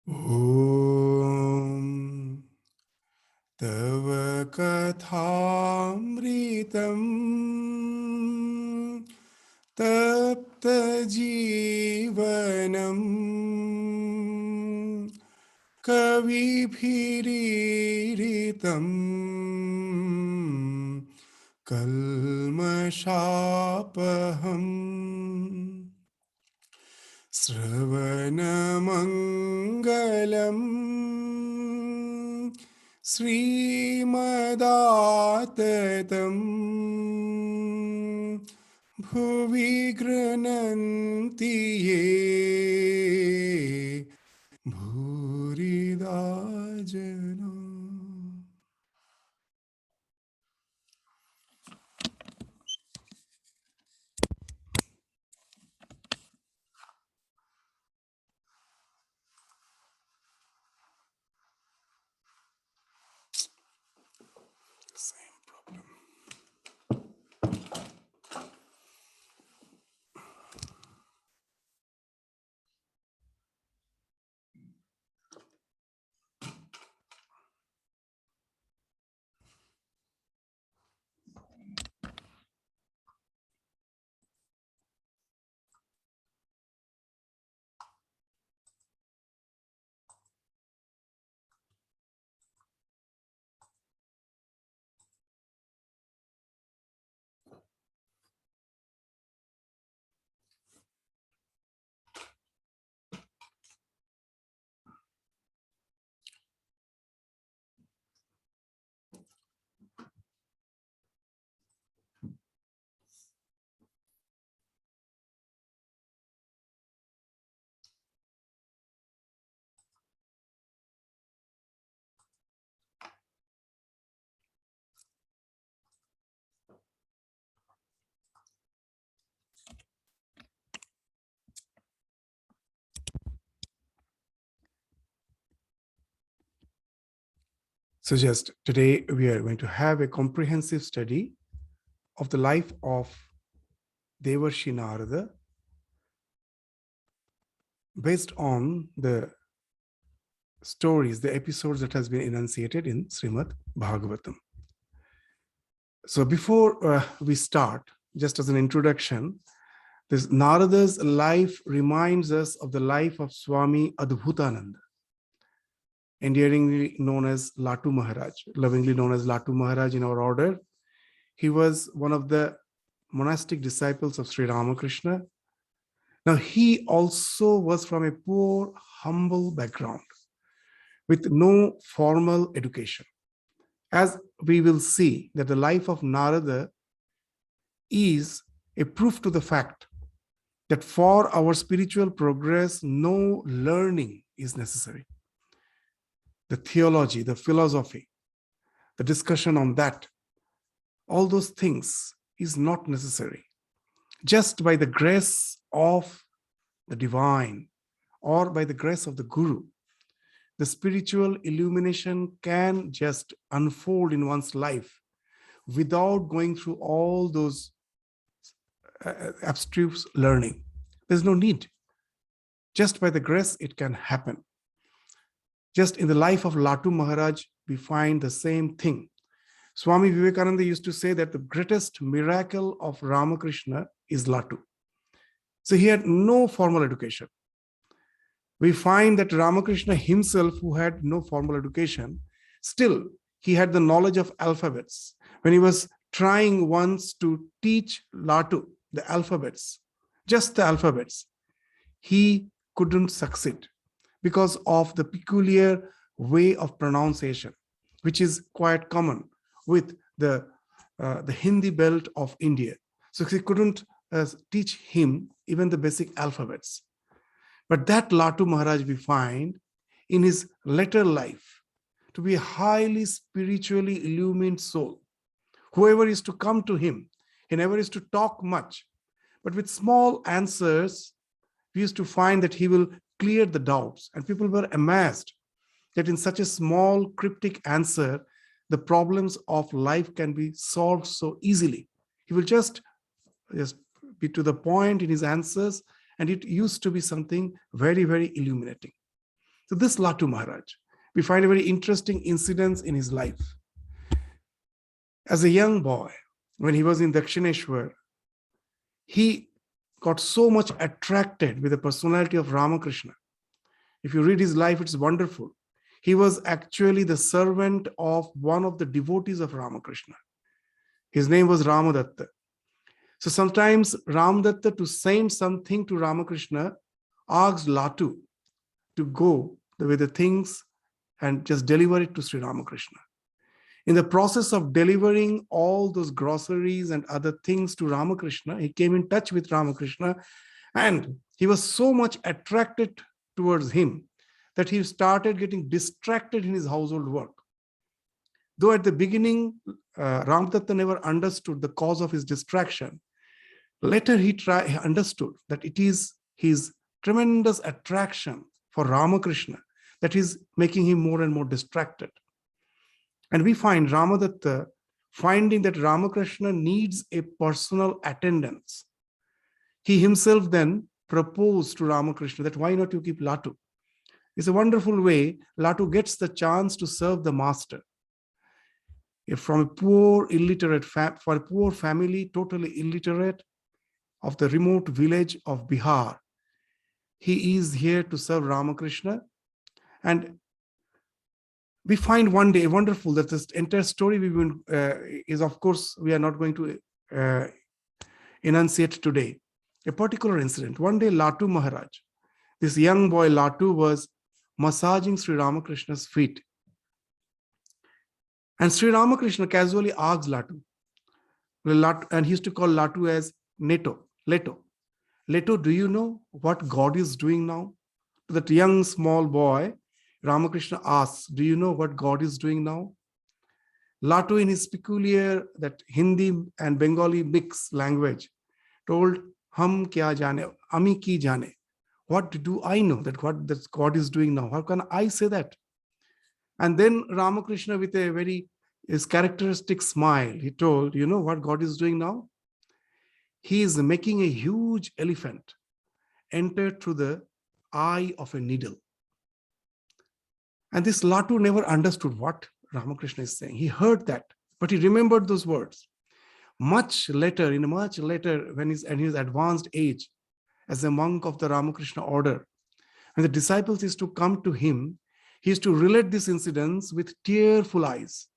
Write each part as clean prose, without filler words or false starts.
Om Tava Kathamritam Tapta Jeevanam Kavibhiriritam Kalmashapaham Sravanamangalam Srimadatam Bhuvi Grananti Ye Bhurida Jana. Same problem. So just today we are going to have a comprehensive study of the life of Devarshi Narada based on the stories, the episodes that has been enunciated in Srimad Bhagavatam. So before we start, just as an introduction, this Narada's life reminds us of the life of Swami Adbhutananda, endearingly known as Latu Maharaj, lovingly known as Latu Maharaj in our order. He was one of the monastic disciples of Sri Ramakrishna. Now, he also was from a poor, humble background with no formal education. As we will see that the life of Narada is a proof to the fact that for our spiritual progress, no learning is necessary. The theology, the philosophy, the discussion on that, all those things is not necessary. Just by the grace of the divine or by the grace of the Guru, the spiritual illumination can just unfold in one's life without going through all those abstruse learning. There's no need. Just by the grace, it can happen. Just in the life of Latu Maharaj, we find the same thing. Swami Vivekananda used to say that the greatest miracle of Ramakrishna is Latu. So he had no formal education. We find that Ramakrishna himself, who had no formal education, still he had the knowledge of alphabets. When he was trying once to teach Latu the alphabets, just the alphabets, he couldn't succeed because of the peculiar way of pronunciation, which is quite common with the Hindi belt of India. So he couldn't teach him even the basic alphabets. But that Latu Maharaj we find in his later life to be a highly spiritually illumined soul. Whoever is to come to him, he never is to talk much, but with small answers, we used to find that he will clear the doubts. And people were amazed that in such a small cryptic answer, the problems of life can be solved so easily. He will just be to the point in his answers, and it used to be something very, very illuminating. So this Latu Maharaj, we find a very interesting incident in his life. As a young boy, when he was in Dakshineshwar, he got so much attracted with the personality of Ramakrishna. If you read his life, it's wonderful. He was actually the servant of one of the devotees of Ramakrishna. His name was Ramadatta. So sometimes Ramadatta, to send something to Ramakrishna, asked Latu to go with the things and just deliver it to Sri Ramakrishna. In the process of delivering all those groceries and other things to Ramakrishna, he came in touch with Ramakrishna, and he was so much attracted towards him that he started getting distracted in his household work. Though at the beginning, Ramadatta never understood the cause of his distraction, later he understood that it is his tremendous attraction for Ramakrishna that is making him more and more distracted. And we find Ramadatta finding that Ramakrishna needs a personal attendance. He himself then proposed to Ramakrishna that why not you keep Latu? It's a wonderful way Latu gets the chance to serve the master. If from a poor, illiterate, for a poor family, totally illiterate, of the remote village of Bihar, he is here to serve Ramakrishna. And we find one day wonderful that this entire story is, of course, we are not going to enunciate today. A particular incident. One day, Latu Maharaj, this young boy Latu, was massaging Sri Ramakrishna's feet. And Sri Ramakrishna casually asked Latu, and he used to call Latu as Leto. Leto, do you know what God is doing now? To that young small boy, Ramakrishna asks, do you know what God is doing now? Latu, in his peculiar, that Hindi and Bengali mix language, told, Hum kya jane, ami ki jane. What do I know that God is doing now? How can I say that? And then Ramakrishna, with a his characteristic smile, he told, you know what God is doing now? He is making a huge elephant enter through the eye of a needle. And this Latu never understood what Ramakrishna is saying. He heard that, but he remembered those words. Much later, when he's in his advanced age, as a monk of the Ramakrishna order, when the disciples used to come to him, he used to relate these incidents with tearful eyes.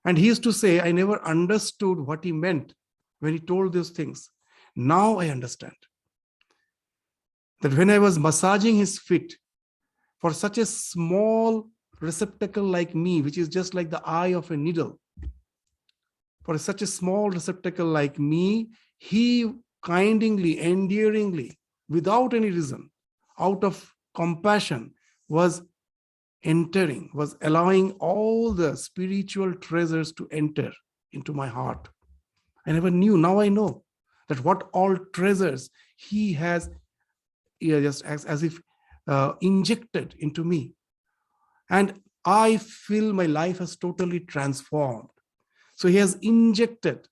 And he used to say, I never understood what he meant when he told those things. Now I understand. That when I was massaging his feet, for such a small receptacle like me, which is just like the eye of a needle, for such a small receptacle like me, he kindly, endearingly, without any reason, out of compassion, was allowing all the spiritual treasures to enter into my heart. I never knew. Now I know that what all treasures he has just as if injected into me. And I feel my life has totally transformed. So he has injected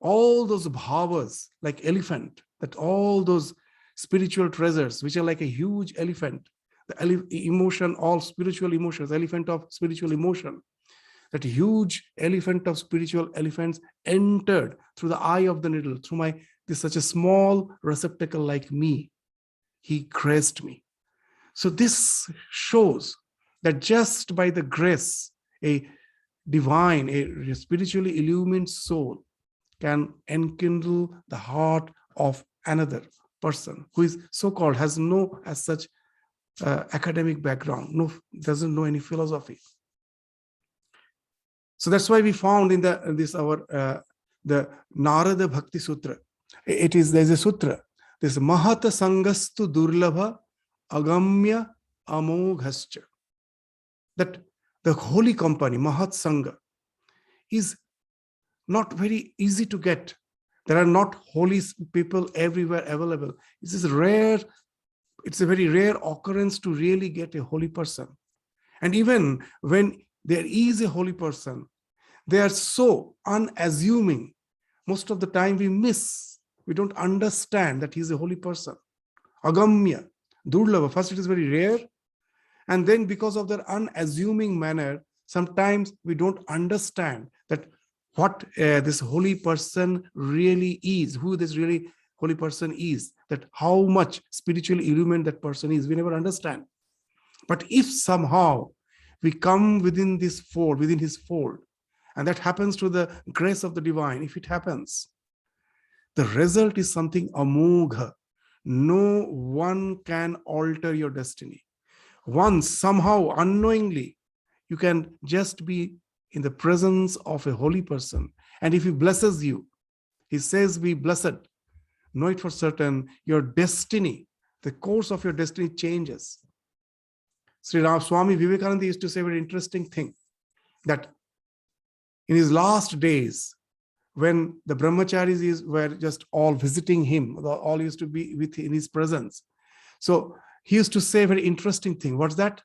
all those bhavas like elephant, that all those spiritual treasures, which are like a huge elephant, the emotion, all spiritual emotions, elephant of spiritual emotion, that huge elephant of spiritual elephants entered through the eye of the needle, through such a small receptacle like me. He graced me. So this shows that just by the grace, a divine, a spiritually illumined soul can enkindle the heart of another person who is so-called, has no as such academic background, doesn't know any philosophy. So that's why we found in the Narada Bhakti Sutra. There's a sutra. This Mahata Sangastu Durlabha Agamya Amoghascha. That the holy company, Mahat Sangha, is not very easy to get. There are not holy people everywhere available. It's a very rare occurrence to really get a holy person. And even when there is a holy person, they are so unassuming. Most of the time we don't understand that he's a holy person. Agamya, Durlava. First, it is very rare. And then because of their unassuming manner, sometimes we don't understand that what this holy person really is, who this really holy person is, that how much spiritually illumined that person is. We never understand. But if somehow we come within this fold, within his fold, and that happens to the grace of the divine, if it happens, the result is something amogha. No one can alter your destiny. Once, somehow, unknowingly, you can just be in the presence of a holy person. And if he blesses you, he says, be blessed. Know it for certain, your destiny, the course of your destiny changes. Swami Vivekananda used to say a very interesting thing, that in his last days, when the brahmacharis were just all visiting him, all used to be in his presence. So he used to say a very interesting thing. What's that?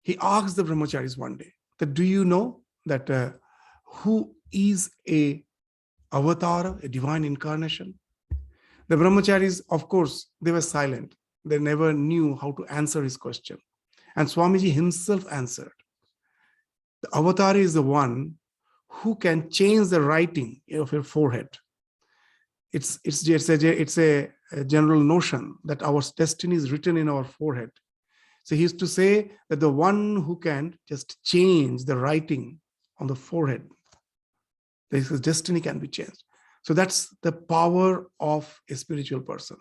He asked the brahmacharis one day that, do you know that who is a avatar, a divine incarnation? The brahmacharis, of course, they were silent. They never knew how to answer his question. And Swamiji himself answered. The avatar is the one who can change the writing of your forehead. It's a general notion that our destiny is written in our forehead. So he used to say that the one who can just change the writing on the forehead, his destiny can be changed. So that's the power of a spiritual person.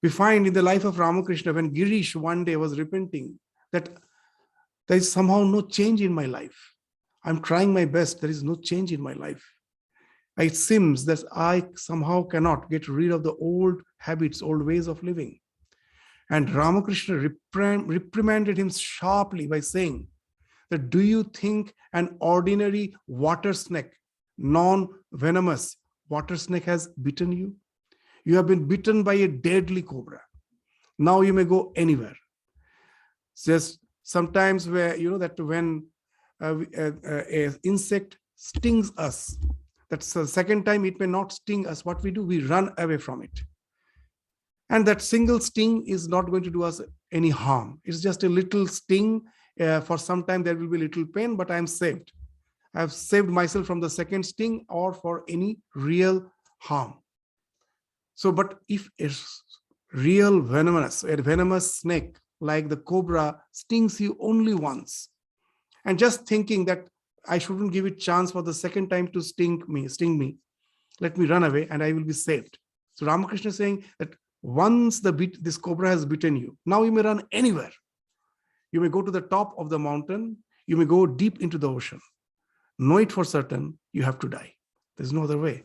We find in the life of Ramakrishna, when Girish one day was repenting, that there is somehow no change in my life. I'm trying my best. There is no change in my life. It seems that I somehow cannot get rid of the old habits, old ways of living. And Ramakrishna reprimanded him sharply by saying that, do you think an ordinary water snake, non-venomous water snake has bitten you? You have been bitten by a deadly cobra. Now you may go anywhere. Just sometimes where, that when an insect stings us, that's the second time it may not sting us. What we do, we run away from it. And that single sting is not going to do us any harm. It's just a little sting. For some time there will be little pain, but I'm saved. I've saved myself from the second sting or for any real harm. So, but if a real venomous snake like the cobra stings you only once, and just thinking that I shouldn't give it chance for the second time to sting me, let me run away and I will be saved. So Ramakrishna is saying that once this cobra has bitten you, now you may run anywhere. You may go to the top of the mountain, you may go deep into the ocean. Know it for certain, you have to die. There's no other way.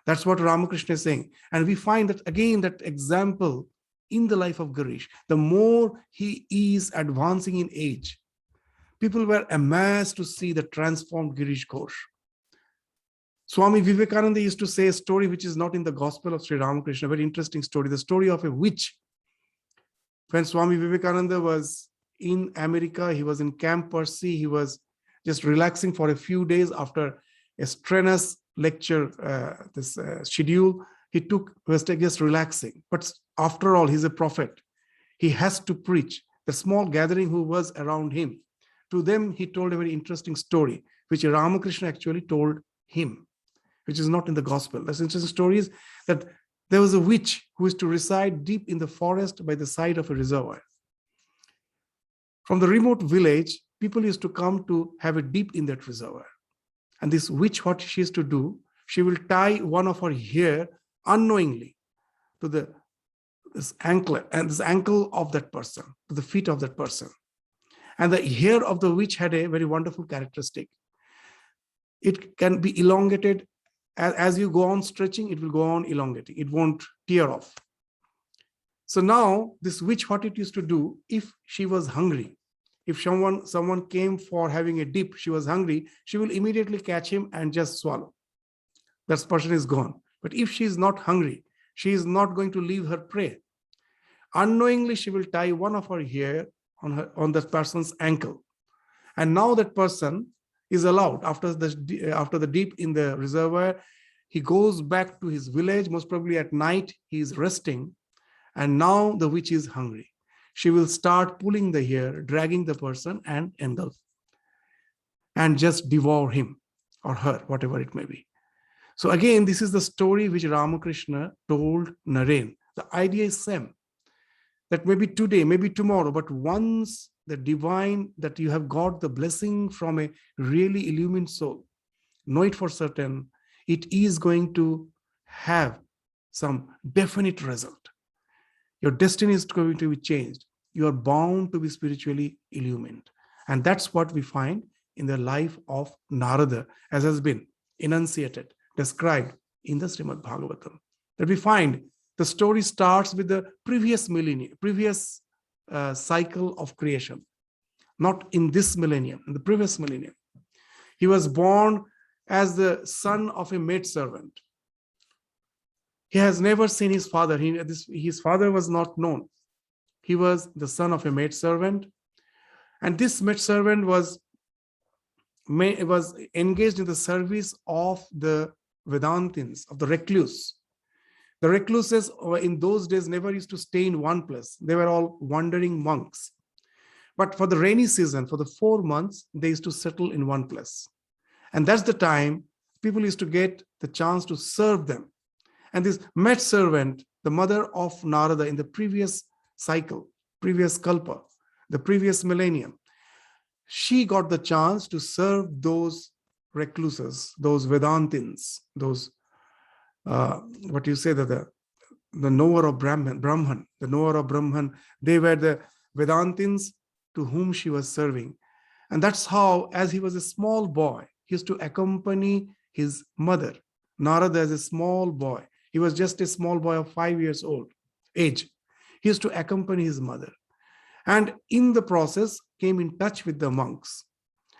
That's what Ramakrishna is saying. And we find that again, that example in the life of Girish. The more he is advancing in age, people were amazed to see the transformed Girish Ghosh. Swami Vivekananda used to say a story which is not in the Gospel of Sri Ramakrishna, a very interesting story, the story of a witch. When Swami Vivekananda was in America, he was in Camp Percy, he was just relaxing for a few days after a strenuous lecture, schedule. He was just relaxing. But after all, he's a prophet. He has to preach. The small gathering who was around him, to them, he told a very interesting story, which Ramakrishna actually told him, which is not in the Gospel. That's interesting story is that there was a witch who used to reside deep in the forest by the side of a reservoir. From the remote village, people used to come to have a dip in that reservoir. And this witch, what she used to do, she will tie one of her hair unknowingly to this ankle of that person, to the feet of that person. And the hair of the witch had a very wonderful characteristic. It can be elongated. As you go on stretching, it will go on elongating. It won't tear off. So now this witch, what it used to do, if she was hungry, if someone came for having a dip, she was hungry, she will immediately catch him and just swallow. That person is gone. But if she is not hungry, she is not going to leave her prey. Unknowingly, she will tie one of her hair on that person's ankle. And now that person is allowed, after the dip in the reservoir, he goes back to his village. Most probably at night, he is resting. And now the witch is hungry. she will start pulling the hair, dragging the person and engulf and just devour him or her, whatever it may be. So again, this is the story which Ramakrishna told Naren. The idea is same, that maybe today, maybe tomorrow, but once the divine, that you have got the blessing from a really illumined soul, know it for certain, it is going to have some definite result. Your destiny is going to be changed. You are bound to be spiritually illumined. And that's what we find in the life of Narada, as has been enunciated, described in the Shrimad Bhagavatam. That we find the story starts with the previous millennium, previous cycle of creation. Not in this millennium, in the previous millennium. He was born as the son of a maidservant. He has never seen his father. His father was not known. He was the son of a maidservant. And this maidservant was engaged in the service of the Vedantins, of the recluse. The recluses in those days never used to stay in one place. They were all wandering monks. But for the rainy season, for the 4 months, they used to settle in one place. And that's the time people used to get the chance to serve them. And this maidservant, the mother of Narada in the previous cycle, previous kalpa, the previous millennium, she got the chance to serve those recluses, those Vedantins, those, what you say, that the knower of Brahman, the knower of Brahman, they were the Vedantins to whom she was serving. And that's how, as he was a small boy, he used to accompany his mother, Narada, as a small boy. He was just a small boy of 5 years old age. He used to accompany his mother. And in the process, came in touch with the monks.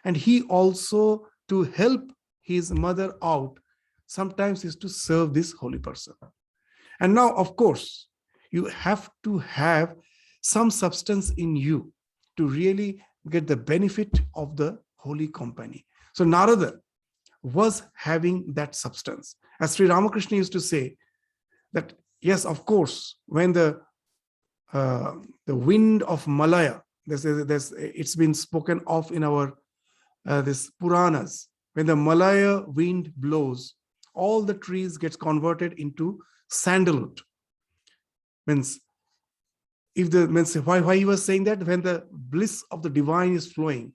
And he also, to help his mother out, sometimes used to serve this holy person. And now, of course, you have to have some substance in you to really get the benefit of the holy company. So Narada was having that substance. As Sri Ramakrishna used to say, that yes, of course, when the wind of Malaya, it's been spoken of in our this Puranas, when the Malaya wind blows, all the trees gets converted into sandalwood. Means why he was saying that, when the bliss of the divine is flowing,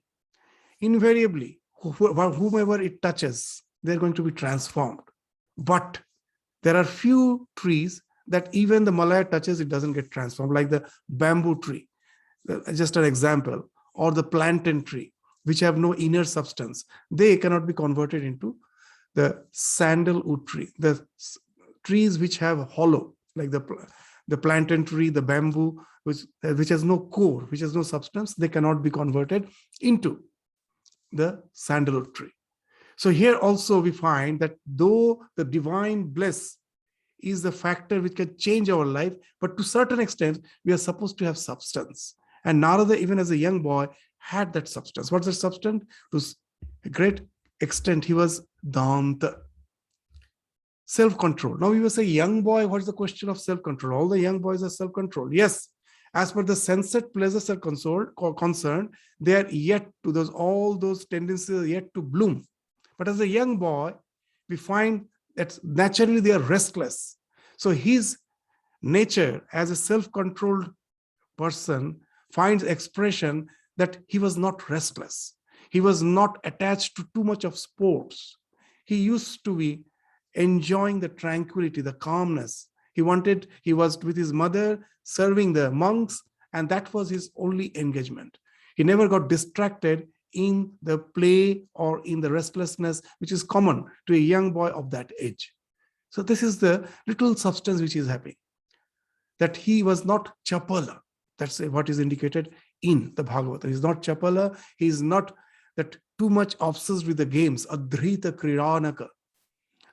invariably, whomever it touches, they're going to be transformed. But there are few trees that even the Malaya touches, it doesn't get transformed, like the bamboo tree, just an example, or the plantain tree, which have no inner substance. They cannot be converted into the sandalwood tree. The trees which have hollow, like the plantain tree, the bamboo, which has no core, which has no substance, they cannot be converted into the sandalwood tree. So here also we find that though the divine bliss is the factor which can change our life, but to a certain extent, we are supposed to have substance. And Narada, even as a young boy, had that substance. What's the substance? To a great extent, he was Danta. Self-control. Now we will say, young boy, what's the question of self-control? All the young boys are self-control. Yes, as per the sensate pleasures are concerned, they are yet to all those tendencies are yet to bloom. But as a young boy, we find that naturally they are restless. So his nature as a self-controlled person finds expression that he was not restless. He was not attached to too much of sports. He used to be enjoying the tranquility, the calmness. He was with his mother serving the monks, and that was his only engagement. He never got distracted in the play or in the restlessness, which is common to a young boy of that age. So this is the little substance which is happening. That he was not chapala. That's what is indicated in the Bhagavatam. He's not chapala. He's not that too much obsessed with the games, adhrita kriranaka.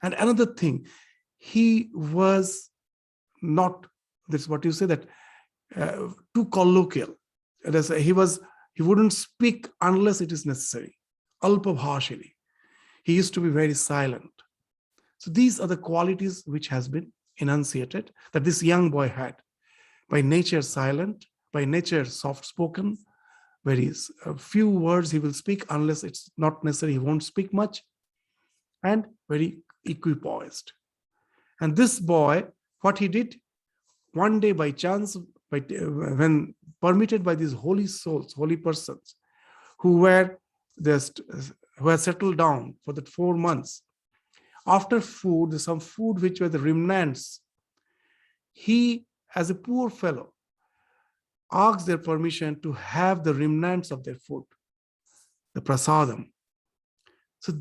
And another thing, he was not, this is what you say, that too colloquial. He wouldn't speak unless it is necessary. Alpa bhashini. He used to be very silent. So these are the qualities which has been enunciated that this young boy had. By nature silent, by nature soft-spoken, very few words he will speak, unless it's not necessary, he won't speak much, and very equipoised. And this boy, what he did, one day by chance, when permitted by these holy souls, holy persons, who were settled down for that 4 months, after food, some food which were the remnants, he, as a poor fellow, asked their permission to have the remnants of their food, the prasadam. So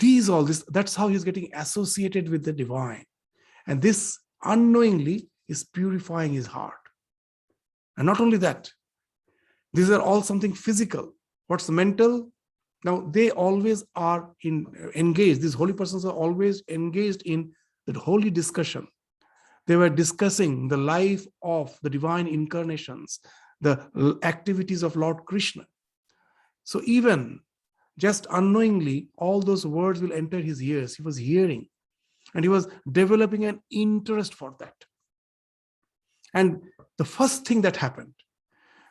that's how he's getting associated with the divine. And this unknowingly is purifying his heart. And not only that, these are all something physical. What's mental? Now, they always are engaged. These holy persons are always engaged in that holy discussion. They were discussing the life of the divine incarnations, the activities of Lord Krishna. So even just unknowingly, all those words will enter his ears. He was hearing, and he was developing an interest for that. And the first thing that happened,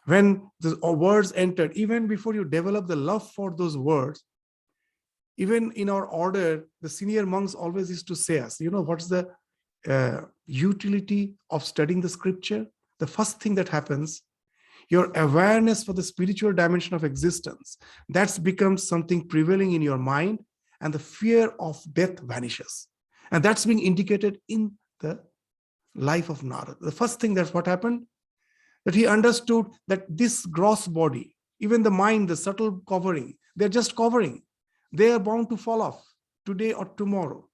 when the words entered, even before you develop the love for those words, even in our order, the senior monks always used to say us, what's the utility of studying the scripture? The first thing that happens, your awareness for the spiritual dimension of existence, that's becomes something prevailing in your mind, and the fear of death vanishes. And that's being indicated in the life of Narada. The first thing that's what happened, that he understood that this gross body, even the mind, the subtle covering, they're just covering. They are bound to fall off today or tomorrow.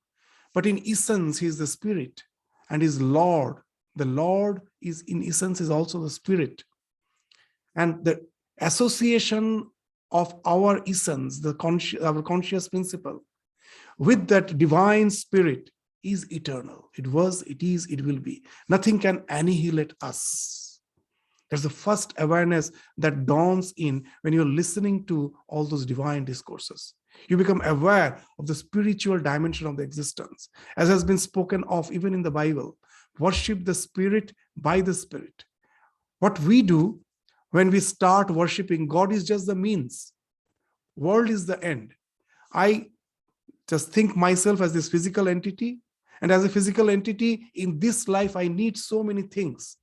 But in essence, he is the spirit, and his Lord. The Lord is in essence is also the spirit. And the association of our essence, our conscious principle, with that divine spirit is eternal. It was, it is, it will be. Nothing can annihilate us. That's the first awareness that dawns in when you're listening to all those divine discourses. You become aware of the spiritual dimension of the existence, as has been spoken of even in the Bible. Worship the spirit by the spirit. What we do when we start worshiping, God is just the means. World is the end. I just think myself as this physical entity, and as a physical entity in this life, I need so many things.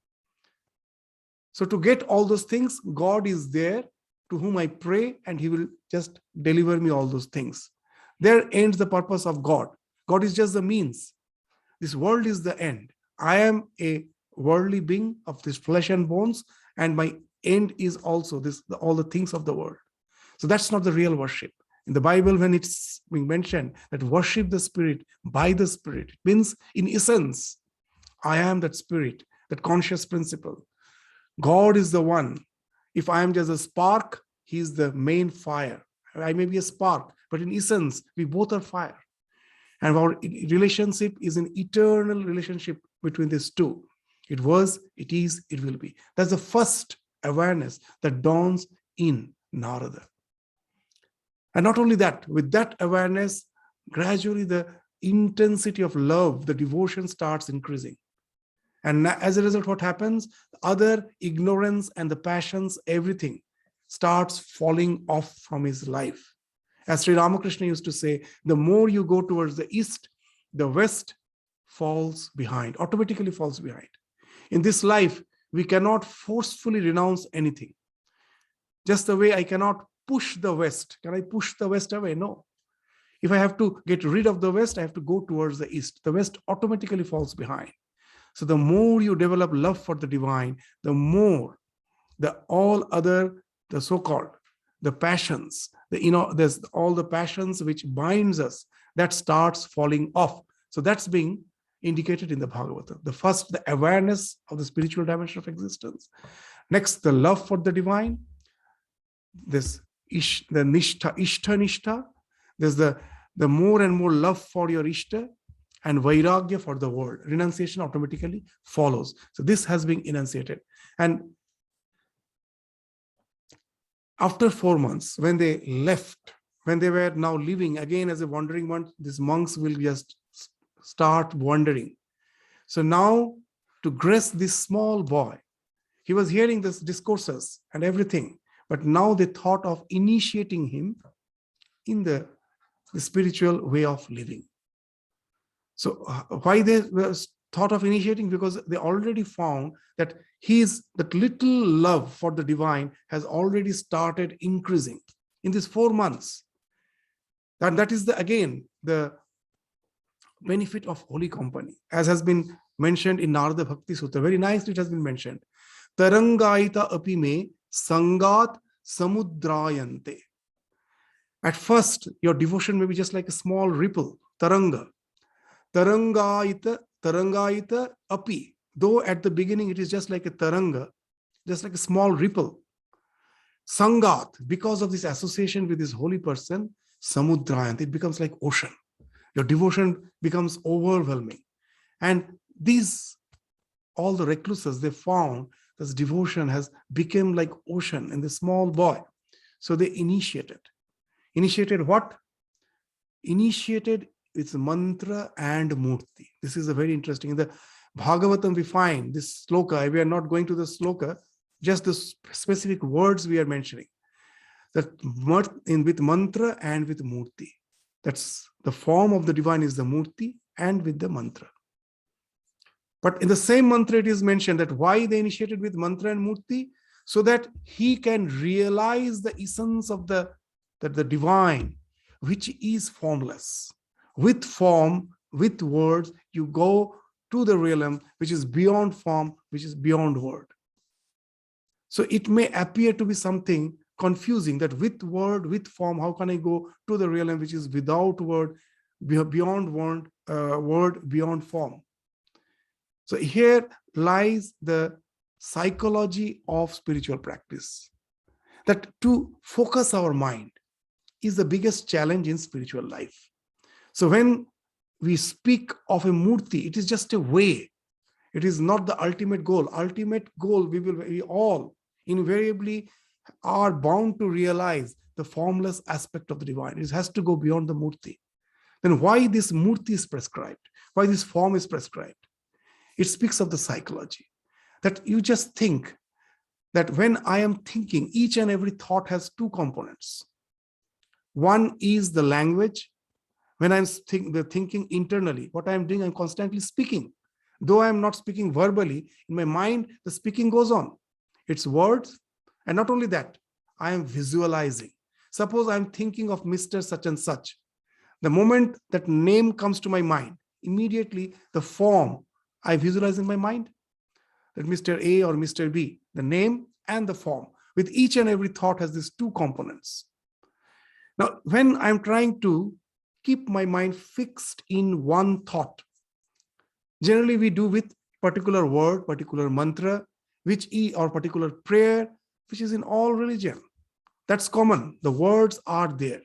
So to get all those things, God is there, to whom I pray, and he will just deliver me all those things. There ends the purpose of God. God is just the means. This world is the end. I am a worldly being of this flesh and bones, and my end is also all the things of the world. So that's not the real worship. In the Bible, when it's being mentioned that worship the spirit by the spirit, it means in essence, I am that spirit, that conscious principle. God is the one. If I am just a spark, he is the main fire. I may be a spark, but in essence, we both are fire. And our relationship is an eternal relationship between these two. It was, it is, it will be. That's the first awareness that dawns in Narada. And not only that, with that awareness, gradually the intensity of love, the devotion starts increasing. And as a result, what happens? Other ignorance and the passions, everything starts falling off from his life. As Sri Ramakrishna used to say, the more you go towards the east, the west falls behind, automatically falls behind. In this life, we cannot forcefully renounce anything. Just the way I cannot push the west. Can I push the west away? No. If I have to get rid of the west, I have to go towards the east. The west automatically falls behind. So the more you develop love for the divine, the more the so-called, the passions, there's all the passions which binds us, that starts falling off. So that's being indicated in the Bhagavatam. The first, the awareness of the spiritual dimension of existence. Next, the love for the divine. The nishtha. There's the more and more love for your ishta, and vairagya for the world. Renunciation automatically follows. So this has been enunciated. And after 4 months, when they left, when they were now living again as a wandering one, these monks will just start wandering. So now, to grace this small boy, He was hearing this discourses and everything, but now they thought of initiating him in the spiritual way of living. So why they were thought of initiating? Because they already found that that little love for the divine has already started increasing in these 4 months. And that is again the benefit of holy company, as has been mentioned in Narada Bhakti Sutra. Very nicely it has been mentioned. Tarangaita api me sangat samudrayante. At first, your devotion may be just like a small ripple, taranga. Tarangaita api. Though at the beginning it is just like a taranga, just like a small ripple. Sangat, because of this association with this holy person, samudrayant, it becomes like ocean. Your devotion becomes overwhelming. And all the recluses, they found this devotion has become like ocean in the small boy. So they initiated. Initiated what? Initiated its mantra and murti. This is a very interesting. In the Bhagavatam, we find this sloka. We are not going to the sloka, just the specific words we are mentioning. That with mantra and with murti. That's the form of the divine is the murti and with the mantra. But in the same mantra, it is mentioned that why they initiated with mantra and murti, so that he can realize the essence of the divine, which is formless. With form, with words, you go to the realm, which is beyond form, which is beyond word. So it may appear to be something confusing that with word, with form, how can I go to the realm which is without word, beyond word, beyond form? So here lies the psychology of spiritual practice. That to focus our mind is the biggest challenge in spiritual life. So when we speak of a murti, it is just a way. It is not the ultimate goal. Ultimate goal, we all invariably are bound to realize the formless aspect of the divine. It has to go beyond the murti. Then why this murti is prescribed? Why this form is prescribed? It speaks of the psychology. That you just think that when I am thinking, each and every thought has 2 components. One is the language. When I'm thinking internally, what I'm doing, I'm constantly speaking. Though I'm not speaking verbally, in my mind, the speaking goes on. It's words. And not only that, I am visualizing. Suppose I'm thinking of Mr. Such and Such. The moment that name comes to my mind, immediately the form I visualize in my mind, that Mr. A or Mr. B, the name and the form, with each and every thought has these 2 components. Now, when I'm trying to keep my mind fixed in one thought, generally we do with particular word, particular mantra, or particular prayer, which is in all religion. That's common. The words are there.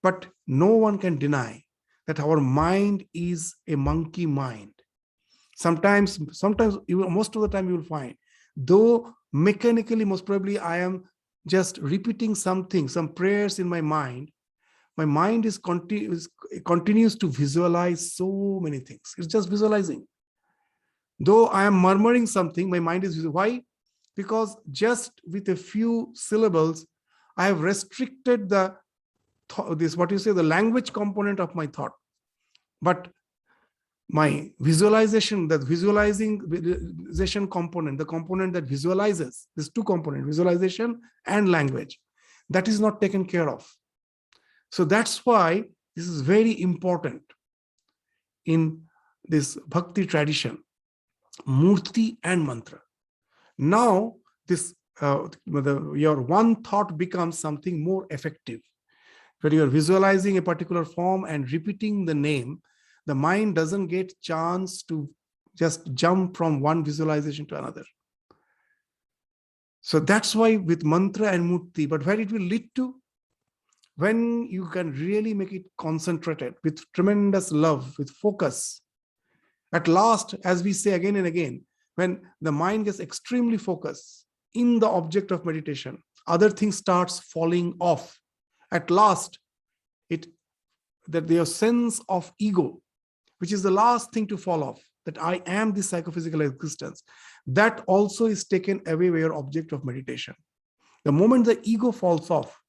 But no one can deny that our mind is a monkey mind. Sometimes, most of the time you will find, though mechanically, most probably I am just repeating something, some prayers in my mind is continues to visualize so many things. It's just visualizing. Though I am murmuring something, my mind is, why? Because just with a few syllables, I have restricted the language component of my thought. But my visualization, the visualization component, the component that visualizes, these 2 components, visualization and language, that is not taken care of. So that's why this is very important in this bhakti tradition, murti and mantra. Now, your one thought becomes something more effective. When you are visualizing a particular form and repeating the name, the mind doesn't get chance to just jump from one visualization to another. So that's why with mantra and murti, but where it will lead to, when you can really make it concentrated with tremendous love, with focus. At last, as we say again and again, when the mind gets extremely focused in the object of meditation, other things starts falling off. At last, that their sense of ego, which is the last thing to fall off, that I am this psychophysical existence, that also is taken away by your object of meditation. The moment the ego falls off,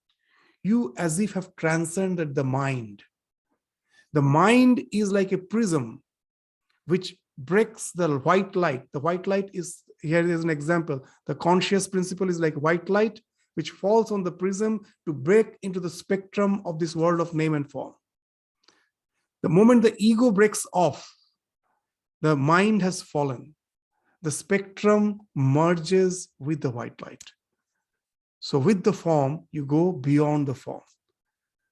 you as if have transcended the mind. The mind is like a prism which breaks the white light. The white light is, here is an example. The conscious principle is like white light, which falls on the prism to break into the spectrum of this world of name and form. The moment the ego breaks off, the mind has fallen. The spectrum merges with the white light. So with the form, you go beyond the form.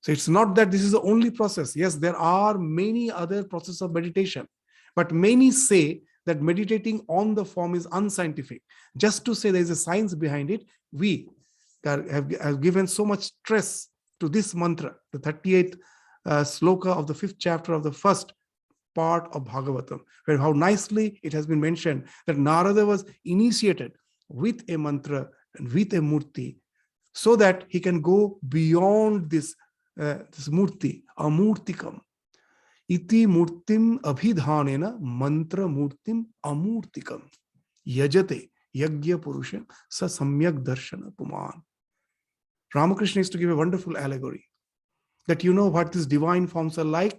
So it's not that this is the only process. Yes, there are many other processes of meditation, but many say that meditating on the form is unscientific. Just to say there is a science behind it, we have given so much stress to this mantra, the 38th sloka of the 5th chapter of the first part of Bhagavatam, where how nicely it has been mentioned that Narada was initiated with a mantra and with a murti, so that he can go beyond this murti, amurtikam. Iti murtim abhidhanena mantra murtim amurtikam. Yajate yagya purusha sa samyak darshana puman. Ramakrishna is to give a wonderful allegory that you know what these divine forms are like.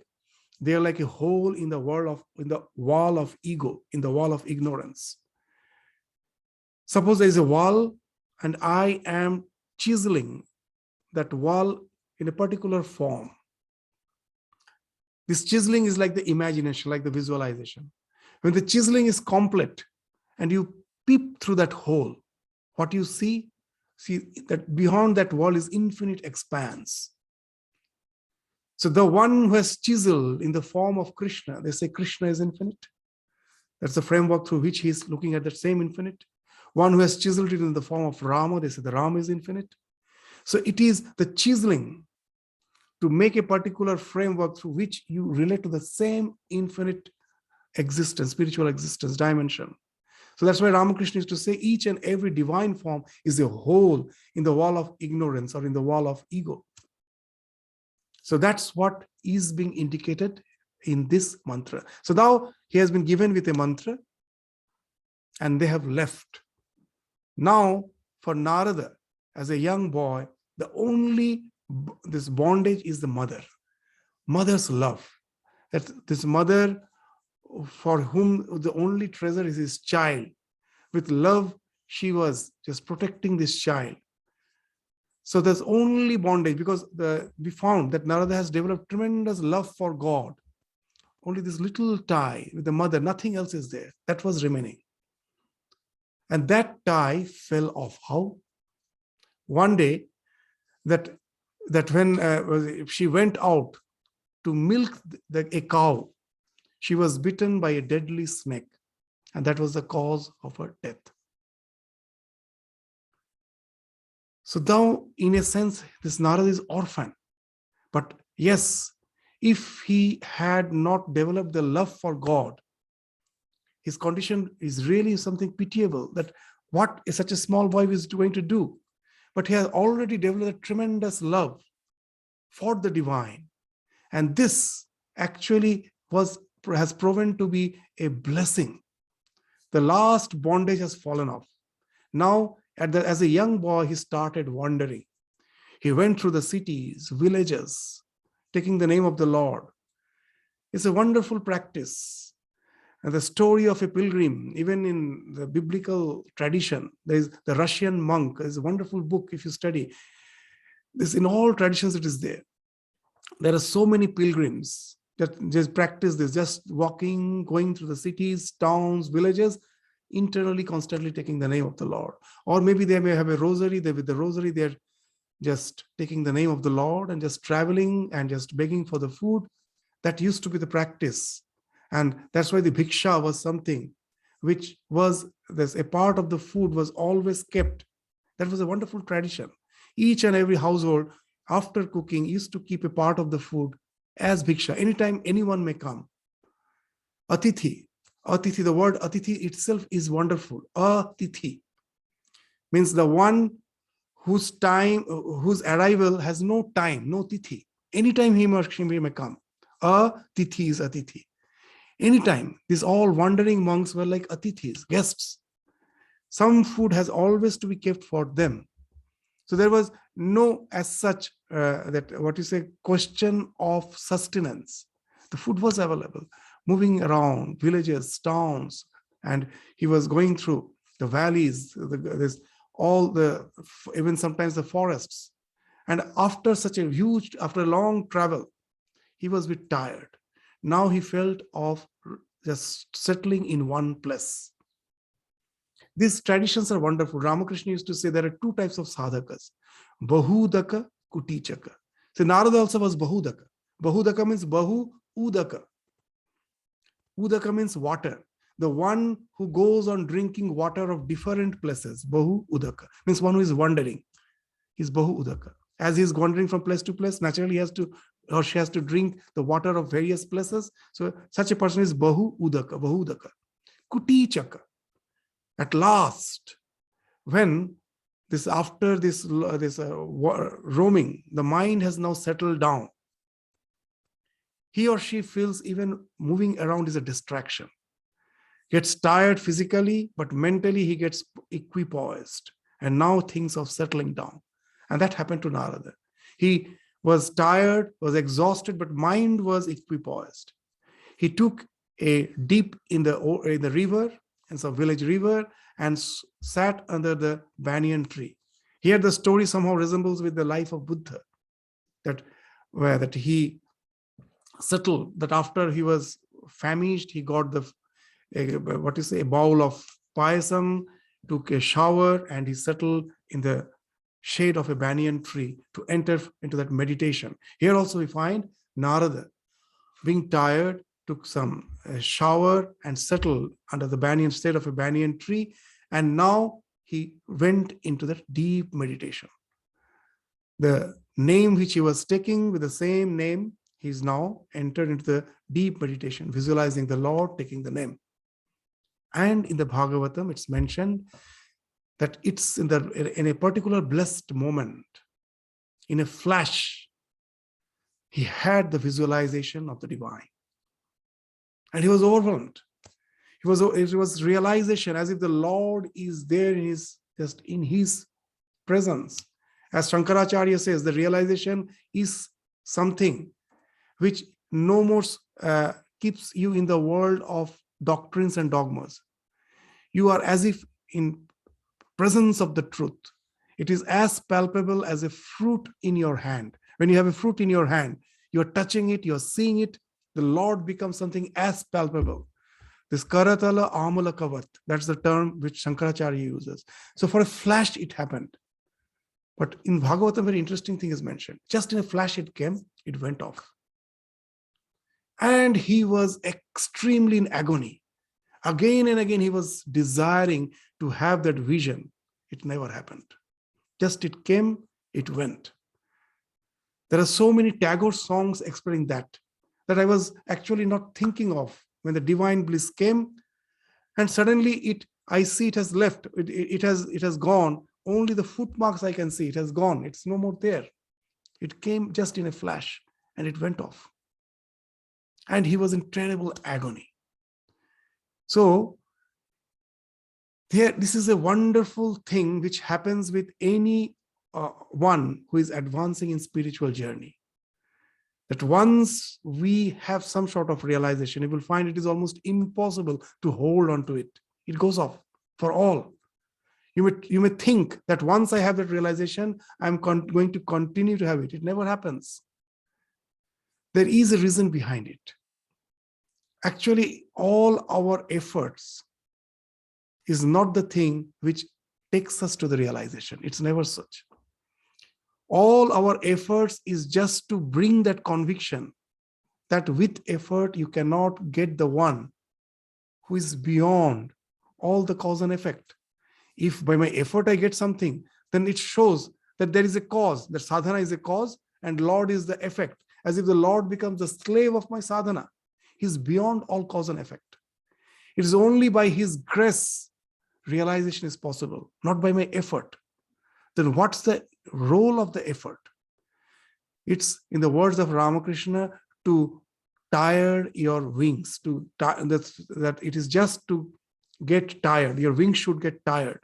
They are like a hole in the wall of ego, in the wall of ignorance. Suppose there is a wall and I am chiseling that wall in a particular form. This chiseling is like the imagination, like the visualization. When the chiseling is complete and you peep through that hole, what you see that beyond that wall is infinite expanse. So the one who has chiseled in the form of Krishna, they say Krishna is infinite. That's the framework through which he is looking at that same infinite. One who has chiseled it in the form of Rama, they say the Rama is infinite. So it is the chiseling to make a particular framework through which you relate to the same infinite existence, spiritual existence, dimension. So that's why Ramakrishna used to say each and every divine form is a hole in the wall of ignorance or in the wall of ego. So that's what is being indicated in this mantra. So now he has been given with a mantra and they have left. Now for Narada, as a young boy, the only this bondage is the mother. Mother's love. That this mother for whom the only treasure is his child. With love, she was just protecting this child. So there's only bondage because we found that Narada has developed tremendous love for God. Only this little tie with the mother, nothing else is there. That was remaining. And that tie fell off. How? One day, that when she went out to milk a cow, she was bitten by a deadly snake. And that was the cause of her death. So now, in a sense, this Narada is orphan. But yes, if he had not developed the love for God, his condition is really something pitiable, that what such a small boy is going to do. But he has already developed a tremendous love for the divine. And this actually has proven to be a blessing. The last bondage has fallen off. Now, as a young boy, he started wandering. He went through the cities, villages, taking the name of the Lord. It's a wonderful practice. And the story of a pilgrim, even in the biblical tradition, there is the Russian monk. There's a wonderful book if you study. This in all traditions it is there. There are so many pilgrims that just practice this, just walking, going through the cities, towns, villages, internally, constantly taking the name of the Lord. Or maybe they may have a rosary. With the rosary, they're just taking the name of the Lord and just traveling and just begging for the food. That used to be the practice. And that's why the bhiksha was something which was, there's a part of the food was always kept. That was a wonderful tradition. Each and every household, after cooking, used to keep a part of the food as bhiksha. Anytime anyone may come. Atithi. Atithi, the word atithi itself is wonderful. Atithi means the one whose arrival has no time, no tithi. Anytime he or she may come. Atithi is atithi. Anytime. These all wandering monks were like atithis, guests. Some food has always to be kept for them. So there was no as such question of sustenance. The food was available, moving around villages, towns, and he was going through the valleys, even sometimes the forests. And after after a long travel, he was a bit tired. Now he felt of just settling in one place. These traditions are wonderful. Ramakrishna used to say there are two types of sadhakas, Bahudaka, Kutichaka. So Narada also was Bahudaka. Bahudaka means Bahu Udaka. Udaka means water. The one who goes on drinking water of different places. Bahu Udaka means one who is wandering. He's Bahu Udaka. As he's wandering from place to place, naturally he has to, or she has to drink the water of various places. So such a person is Bahu Udaka, Bahu Udaka. Kutichaka. At last, when after this roaming, the mind has now settled down. He or she feels even moving around is a distraction. Gets tired physically, but mentally he gets equipoised. And now thinks of settling down. And that happened to Narada. He was tired, was exhausted, but mind was equipoised. He took a dip in the river, in some village river, and sat under the banyan tree. Here the story somehow resembles with the life of Buddha, that he settled, that after he was famished, he got a bowl of payasam, took a shower, and he settled in the shade of a banyan tree to enter into that meditation. Here also we find Narada being tired, took some shower and settled under the banyan shade of a banyan tree, and now he went into that deep meditation. The name which he was taking, with the same name, he's now entered into the deep meditation, visualizing the Lord, taking the name. And in the Bhagavatam, it's mentioned that it's in a particular blessed moment, in a flash, he had the visualization of the divine. And he was overwhelmed. It was realization as if the Lord is there just in his presence. As Shankaracharya says, the realization is something which no more keeps you in the world of doctrines and dogmas. You are as if in presence of the truth. It is as palpable as a fruit in your hand. When you have a fruit in your hand, you're touching it, you're seeing it, the Lord becomes something as palpable. This karatala amula kavat, that's the term which Shankaracharya uses. So for a flash it happened. But in Bhagavatam, very interesting thing is mentioned. Just in a flash it came, it went off. And he was extremely in agony. Again and again he was desiring to have that vision. It never happened. Just it came, it went. There are so many Tagore songs explaining that I was actually not thinking of when the divine bliss came, and suddenly I see it has left. It has gone. Only the footmarks I can see. It has gone. It's no more there. It came just in a flash and it went off. And he was in terrible agony. So this is a wonderful thing which happens with any one who is advancing in spiritual journey. That once we have some sort of realization, you will find it is almost impossible to hold on to it. It goes off for all. You may think that once I have that realization, I'm going to continue to have it. It never happens. There is a reason behind it. Actually, all our efforts is not the thing which takes us to the realization. It's never such. All our efforts is just to bring that conviction that with effort you cannot get the one who is beyond all the cause and effect. If by my effort I get something, then it shows that there is a cause, that sadhana is a cause and Lord is the effect, as if the Lord becomes the slave of my sadhana. He's beyond all cause and effect. It is only by his grace realization is possible, not by my effort. Then what's the role of the effort? It's, in the words of Ramakrishna, to tire your wings, that it is just to get tired. Your wings should get tired.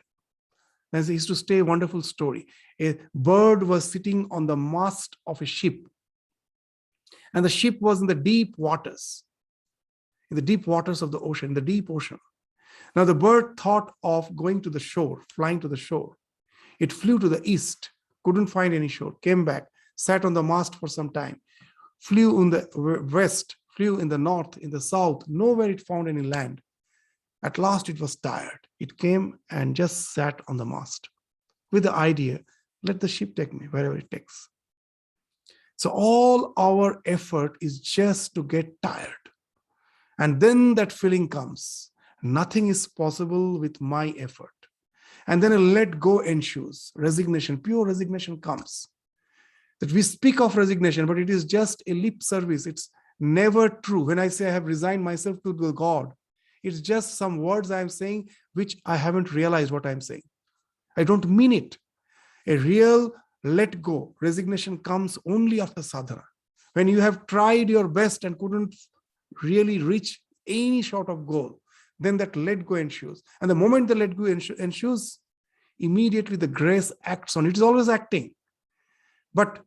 As I used to say, a wonderful story. A bird was sitting on the mast of a ship, and the ship was in the deep waters of the ocean, in the deep ocean. Now the bird thought of going to the shore, flying to the shore. It flew to the east, couldn't find any shore, came back, sat on the mast for some time, flew in the west, flew in the north, in the south, nowhere it found any land. At last it was tired. It came and just sat on the mast with the idea, let the ship take me wherever it takes. So all our effort is just to get tired. And then that feeling comes. Nothing is possible with my effort. And then a let go ensues. Resignation, pure resignation comes. That we speak of resignation, but it is just a lip service. It's never true. When I say I have resigned myself to the God, it's just some words I'm saying which I haven't realized what I'm saying. I don't mean it. A real let go, resignation comes only after sadhana. When you have tried your best and couldn't really reach any sort of goal, then that let go ensues. And the moment the let go ensues, immediately the grace acts on it. It is always acting. But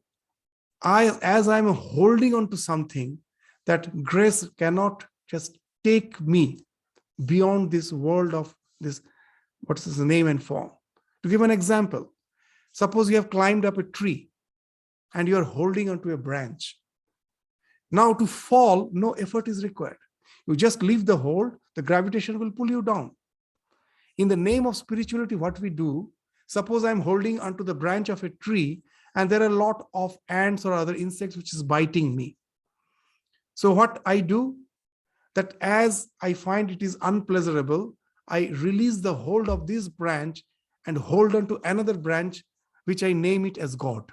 as I'm holding on to something, that grace cannot just take me beyond this world of this, what is the name and form. To give an example, suppose you have climbed up a tree and you are holding onto a branch. Now to fall, no effort is required. You just leave the hold, the gravitation will pull you down. In the name of spirituality, what we do, suppose I'm holding onto the branch of a tree and there are a lot of ants or other insects which is biting me. So what I do, that as I find it is unpleasurable, I release the hold of this branch and hold on to another branch, which I name it as God.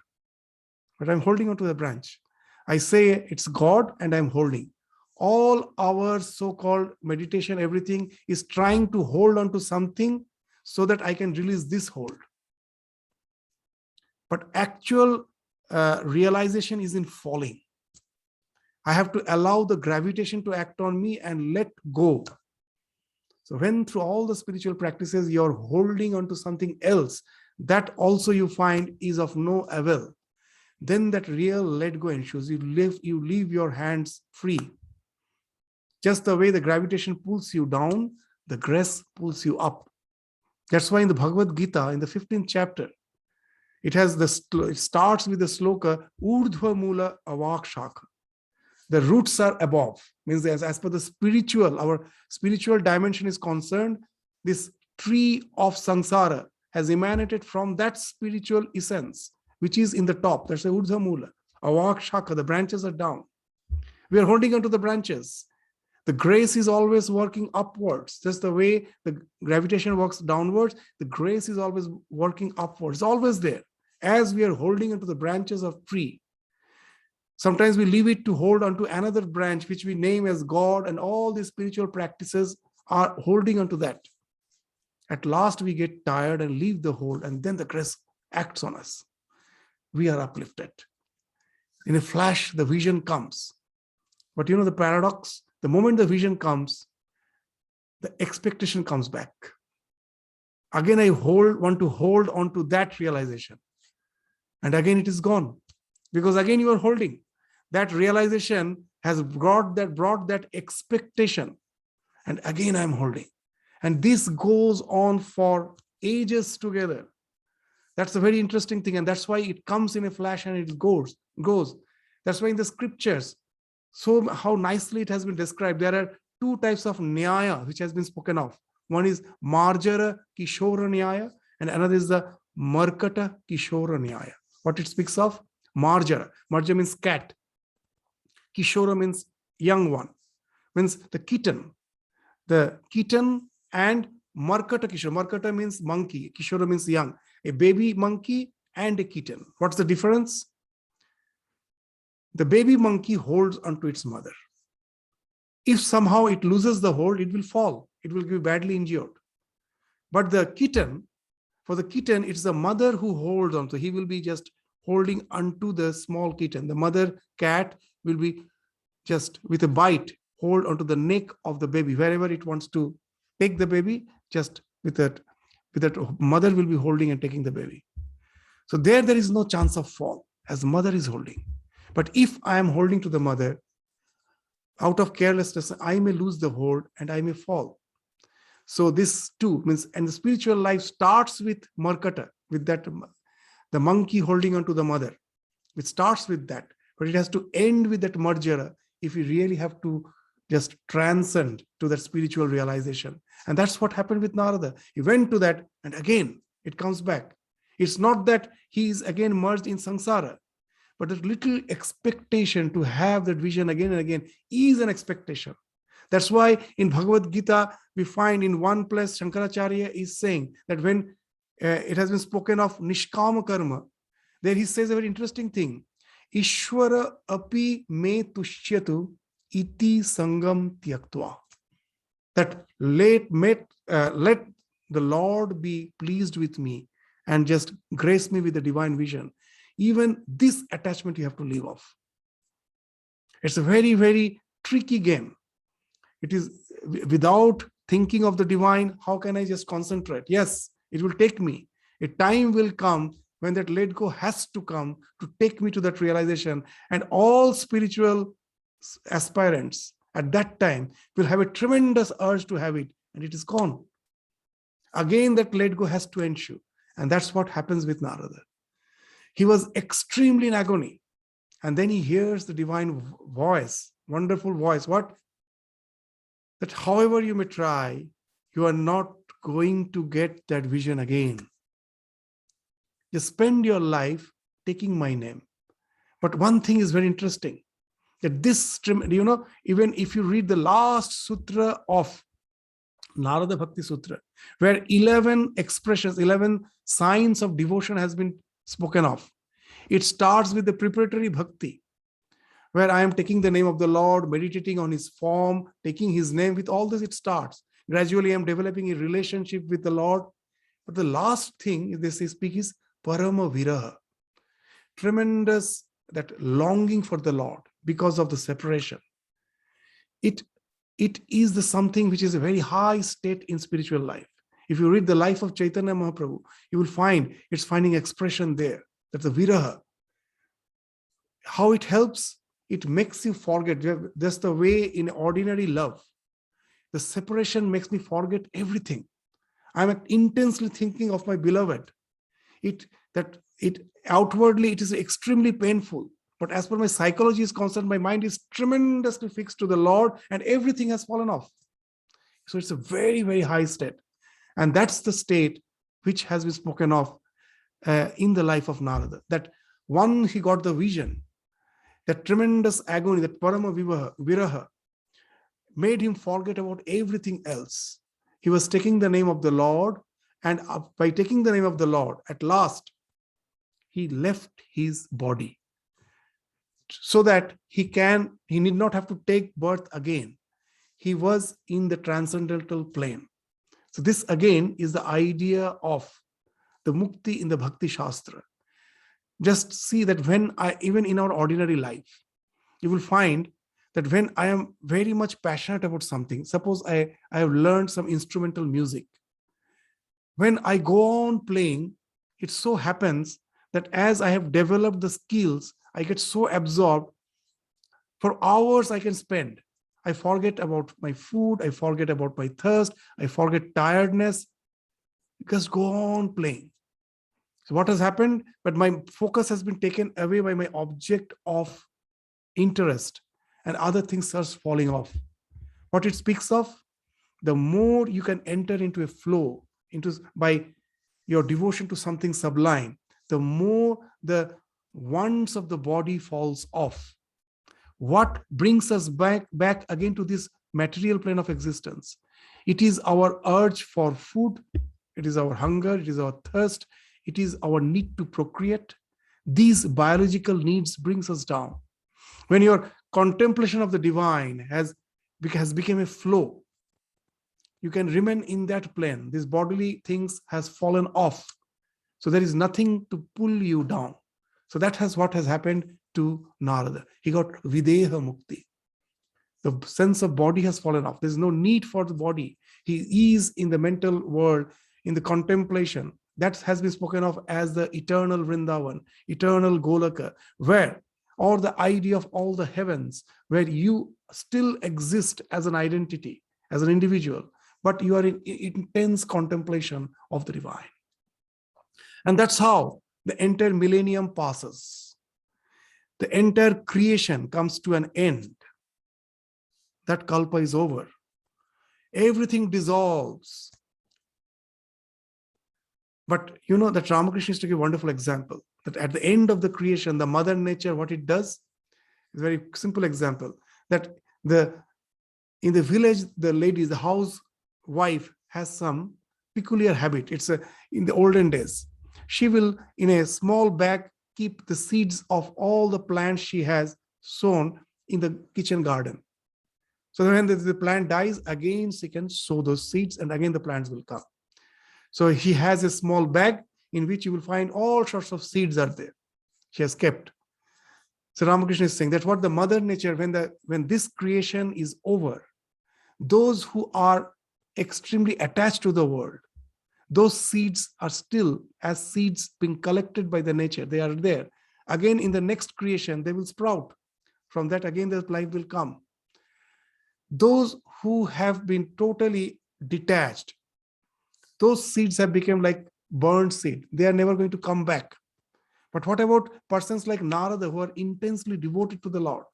But I'm holding on to the branch. I say it's God and I'm holding. All our so-called meditation, everything is trying to hold on to something so that I can release this hold. But actual realization is in falling. I have to allow the gravitation to act on me and let go. So when through all the spiritual practices, you're holding on to something else, that also you find is of no avail, then that real let go ensues. You leave your hands free. Just the way the gravitation pulls you down, the grace pulls you up. That's why in the Bhagavad Gita, in the 15th chapter, it starts with the sloka, Urdhva Mula Avak Shakha. The roots are above. Means as per the spiritual, our spiritual dimension is concerned, this tree of samsara has emanated from that spiritual essence, which is in the top. That's the Urdhva Mula. Avak Shakha, the branches are down. We are holding onto the branches. The grace is always working upwards. Just the way the gravitation works downwards, the grace is always working upwards. It's always there. As we are holding onto the branches of tree, sometimes we leave it to hold onto another branch, which we name as God, and all these spiritual practices are holding onto that. At last, we get tired and leave the hold, and then the grace acts on us. We are uplifted. In a flash, the vision comes. But you know the paradox? The moment the vision comes, the expectation comes back. Again, I want to hold on to that realization. And again, it is gone. Because again, you are holding. That realization has brought that expectation. And again, I'm holding. And this goes on for ages together. That's a very interesting thing. And that's why it comes in a flash and it goes. That's why in the scriptures, so how nicely it has been described. There are two types of nyaya which has been spoken of. One is Marjara Kishora Nyaya, and another is the Markata Kishora Nyaya. What it speaks of? Marjara. Marjara means cat. Kishora means young one. Means the kitten. The kitten and Markata Kishora. Markata means monkey. Kishora means young. A baby monkey and a kitten. What's the difference? The baby monkey holds onto its mother. If somehow it loses the hold, it will fall. It will be badly injured. But the kitten, for the kitten, it's the mother who holds on. So he will be just holding onto the small kitten. The mother cat will be just with a bite, hold onto the neck of the baby, wherever it wants to take the baby, just with that mother will be holding and taking the baby. So there is no chance of fall as mother is holding. But if I am holding to the mother, out of carelessness, I may lose the hold and I may fall. So this too means, and the spiritual life starts with Markata, with that, the monkey holding on to the mother. It starts with that, but it has to end with that marjara if we really have to just transcend to that spiritual realization. And that's what happened with Narada. He went to that, and again, it comes back. It's not that he is again merged in samsara, but a little expectation to have that vision again and again is an expectation. That's why in Bhagavad Gita, we find in one place, Shankaracharya is saying that when it has been spoken of Nishkama Karma, there he says a very interesting thing. Ishwara api me tushyatu iti sangam tyaktva. That let the Lord be pleased with me and just grace me with the divine vision. Even this attachment you have to leave off. It's a very, very tricky game. It is without thinking of the divine, how can I just concentrate? Yes, it will take me. A time will come when that let go has to come to take me to that realization. And all spiritual aspirants at that time will have a tremendous urge to have it, and it is gone. Again, that let go has to ensue. And that's what happens with Narada. He was extremely in agony. And then he hears the divine voice, wonderful voice. What? That however you may try, you are not going to get that vision again. You spend your life taking my name. But one thing is very interesting, that this, even if you read the last sutra of Narada Bhakti Sutra, where 11 expressions, 11 signs of devotion has been spoken of. It starts with the preparatory bhakti, where I am taking the name of the Lord, meditating on his form, taking his name. With all this, it starts. Gradually, I am developing a relationship with the Lord. But the last thing they speak is parama viraha. Tremendous, that longing for the Lord because of the separation. It is the something which is a very high state in spiritual life. If you read the life of Chaitanya Mahaprabhu, you will find it's finding expression there. That's the viraha. How it helps, it makes you forget. That's the way in ordinary love. The separation makes me forget everything. I'm intensely thinking of my beloved. Outwardly, it is extremely painful. But as per my psychology is concerned, my mind is tremendously fixed to the Lord and everything has fallen off. So it's a very, very high state. And that's the state which has been spoken of in the life of Narada. That one, he got the vision, that tremendous agony, that parama viraha, made him forget about everything else. He was taking the name of the Lord, and by taking the name of the Lord, at last, he left his body so that he need not have to take birth again. He was in the transcendental plane. So this again is the idea of the mukti in the Bhakti Shastra. Just see that even in our ordinary life, you will find that when I am very much passionate about something, suppose I have learned some instrumental music. When I go on playing, it so happens that as I have developed the skills, I get so absorbed. For hours I can spend. I forget about my food. I forget about my thirst. I forget tiredness. Just go on playing. So what has happened? But my focus has been taken away by my object of interest, and other things starts falling off. What it speaks of, the more you can enter into a flow, by your devotion to something sublime, the more the wants of the body falls off. What brings us back again to this material plane of existence? It is our urge for food. It is our hunger. It is our thirst. It is our need to procreate. These biological needs brings us down. When your contemplation of the divine has become a flow, you can remain in that plane. These bodily things has fallen off. So there is nothing to pull you down. So that has what has happened to Narada. He got videha mukti. The sense of body has fallen off. There's no need for the body. He is in the mental world, in the contemplation. That has been spoken of as the eternal Vrindavan, eternal Golaka, where, or the idea of all the heavens, where you still exist as an identity, as an individual, but you are in intense contemplation of the divine. And that's how the entire millennium passes. The entire creation comes to an end. That kalpa is over. Everything dissolves. But you know that Ramakrishna used to give a wonderful example, that at the end of the creation, the mother nature, what it does, is a very simple example, that in the village, the lady, the housewife has some peculiar habit. It's in the olden days, she will, in a small bag, keep the seeds of all the plants she has sown in the kitchen garden. So when the plant dies, again she can sow those seeds and again the plants will come. So he has a small bag in which you will find all sorts of seeds are there. She has kept. So Ramakrishna is saying that what the mother nature, when this creation is over, those who are extremely attached to the world, those seeds are still as seeds being collected by the nature. They are there. Again, in the next creation, they will sprout. From that, again, the life will come. Those who have been totally detached, those seeds have become like burned seed. They are never going to come back. But what about persons like Narada who are intensely devoted to the Lord?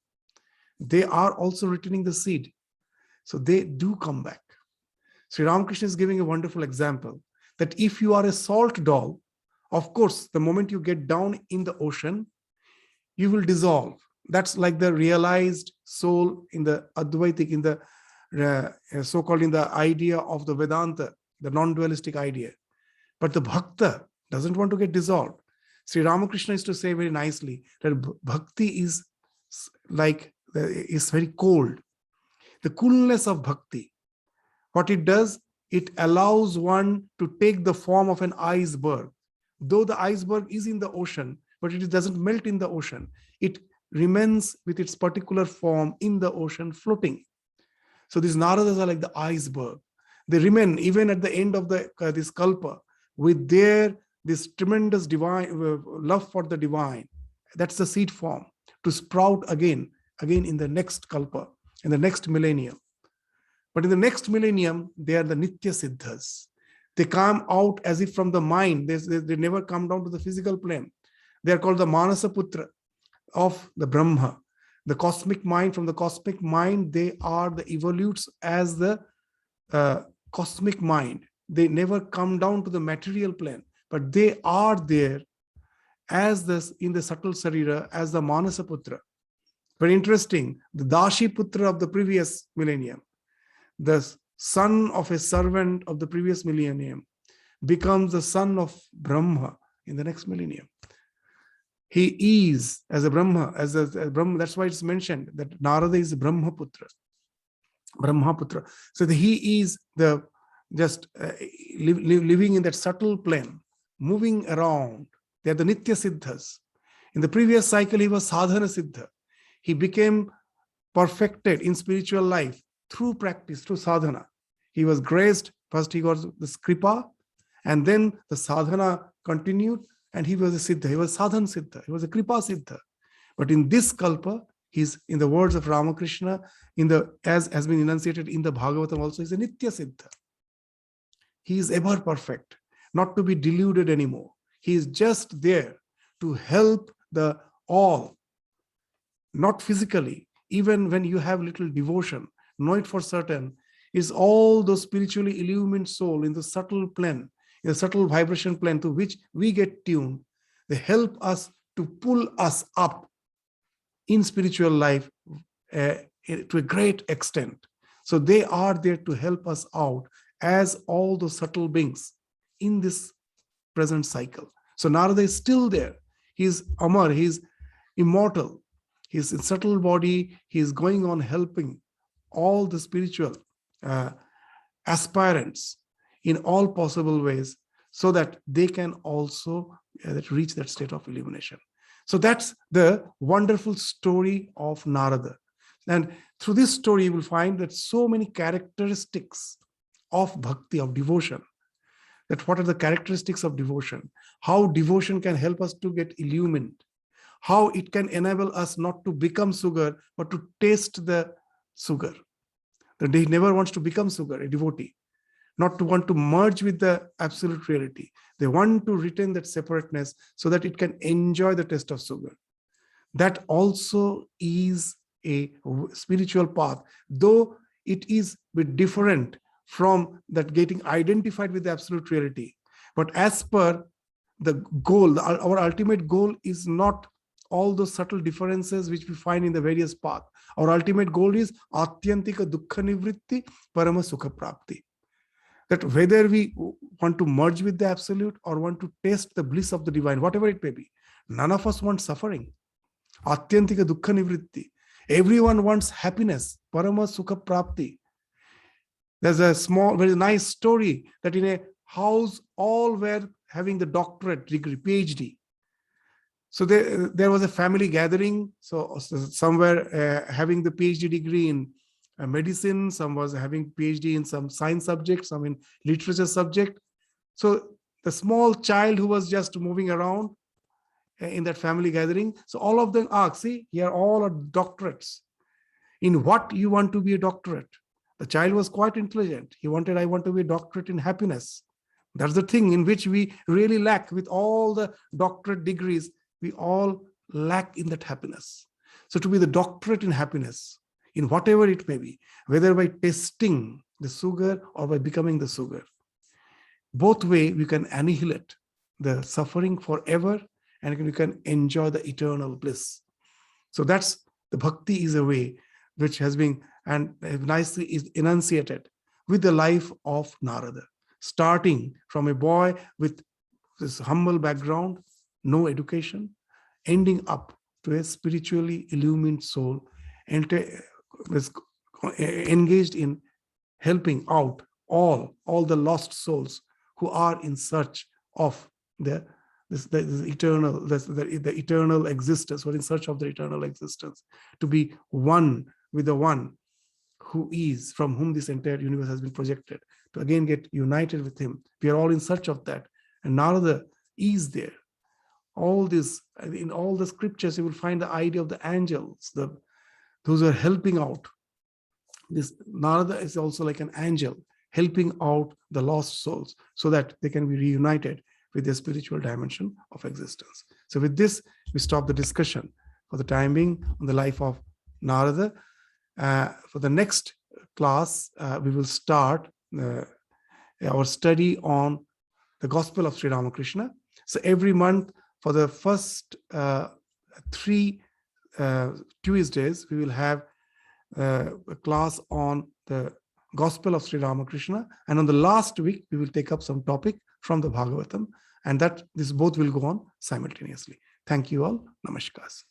They are also returning the seed. So they do come back. Sri Ramakrishna is giving a wonderful example that if you are a salt doll, of course, the moment you get down in the ocean, you will dissolve. That's like the realized soul in the Advaitic, in the so-called in the idea of the Vedanta, the non-dualistic idea. But the Bhakta doesn't want to get dissolved. Sri Ramakrishna used to say very nicely that Bhakti is very cold. The coolness of Bhakti, what it does, it allows one to take the form of an iceberg. Though the iceberg is in the ocean, but it doesn't melt in the ocean. It remains with its particular form in the ocean floating. So these Naradas are like the iceberg. They remain even at the end of this kalpa with this tremendous divine love for the divine. That's the seed form to sprout again in the next kalpa, in the next millennium. But in the next millennium, they are the Nitya Siddhas. They come out as if from the mind. They never come down to the physical plane. They are called the Manasa Putra of the Brahma. The cosmic mind, from the cosmic mind, they are the evolutes as the cosmic mind. They never come down to the material plane, but they are there as this in the subtle Sarira, as the Manasa Putra. Very interesting. The Dashi Putra of the previous millennium, the son of a servant of the previous millennium, becomes the son of Brahma in the next millennium. He is as a Brahma, as a Brahma. That's why it's mentioned that Narada is Brahmaputra. Brahmaputra. So he is the just living in that subtle plane, moving around. They are the Nitya Siddhas. In the previous cycle, he was Sadhana Siddha. He became perfected in spiritual life through practice, through sadhana. He was graced. First he got the Kripa, and then the sadhana continued, and he was a Siddha. He was Sadhan Siddha. He was a Kripa Siddha. But in this Kalpa, he's, in the words of Ramakrishna, as has been enunciated in the Bhagavatam also, is a Nitya Siddha. He is ever perfect, not to be deluded anymore. He is just there to help the all, not physically. Even when you have little devotion, know it for certain, is all those spiritually illumined soul in the subtle plane, in the subtle vibration plane to which we get tuned. They help us to pull us up in spiritual life to a great extent. So they are there to help us out as all those subtle beings in this present cycle. So Narada is still there. He is Amar, he is immortal. He is in subtle body. He is going on helping all the spiritual aspirants in all possible ways so that they can also reach that state of illumination. So that's the wonderful story of Narada. And through this story, you will find that so many characteristics of bhakti, of devotion. That what are the characteristics of devotion? How devotion can help us to get illumined? How it can enable us not to become sugar, but to taste the sugar. That he never wants to become sugar, a devotee. Not to want to merge with the absolute reality. They want to retain that separateness so that it can enjoy the taste of sugar. That also is a spiritual path, though it is a bit different from that getting identified with the absolute reality. But as per the goal, our ultimate goal is not all those subtle differences which we find in the various paths. Our ultimate goal is Atyantika Dukkha Nivritti Parama Sukha Prapti. That whether we want to merge with the absolute or want to taste the bliss of the divine, whatever it may be, none of us want suffering. Atyantika Dukkha Nivritti. Everyone wants happiness, Parama Sukha Prapti. There's a small, very nice story that in a house, all were having the doctorate degree, PhD. So there was a family gathering. So some were having the PhD degree in medicine, some was having PhD in some science subject, some in literature subject. So the small child who was just moving around in that family gathering, so all of them asked, see, here all are doctorates. In what you want to be a doctorate? The child was quite intelligent. He wanted, I want to be a doctorate in happiness. That's the thing in which we really lack. With all the doctorate degrees, we all lack in that happiness. So to be the doctorate in happiness, in whatever it may be, whether by tasting the sugar or by becoming the sugar, both way we can annihilate the suffering forever and we can enjoy the eternal bliss. So that's the bhakti is a way which has been and nicely is enunciated with the life of Narada, starting from a boy with this humble background, no education, ending up to a spiritually illumined soul and was engaged in helping out all the lost souls who are in search of the eternal existence, or in search of the eternal existence, to be one with the one who is, from whom this entire universe has been projected, to again get united with him. We are all in search of that. And Narada is there. All this, in all the scriptures, you will find the idea of the angels, those who are helping out. This Narada is also like an angel, helping out the lost souls so that they can be reunited with their spiritual dimension of existence. So with this, we stop the discussion for the time being on the life of Narada. For the next class, we will start our study on the Gospel of Sri Ramakrishna. So every month for the first 3 Tuesdays, we will have a class on the Gospel of Sri Ramakrishna. And on the last week, we will take up some topic from the Bhagavatam, and that this both will go on simultaneously. Thank you all. Namaskar.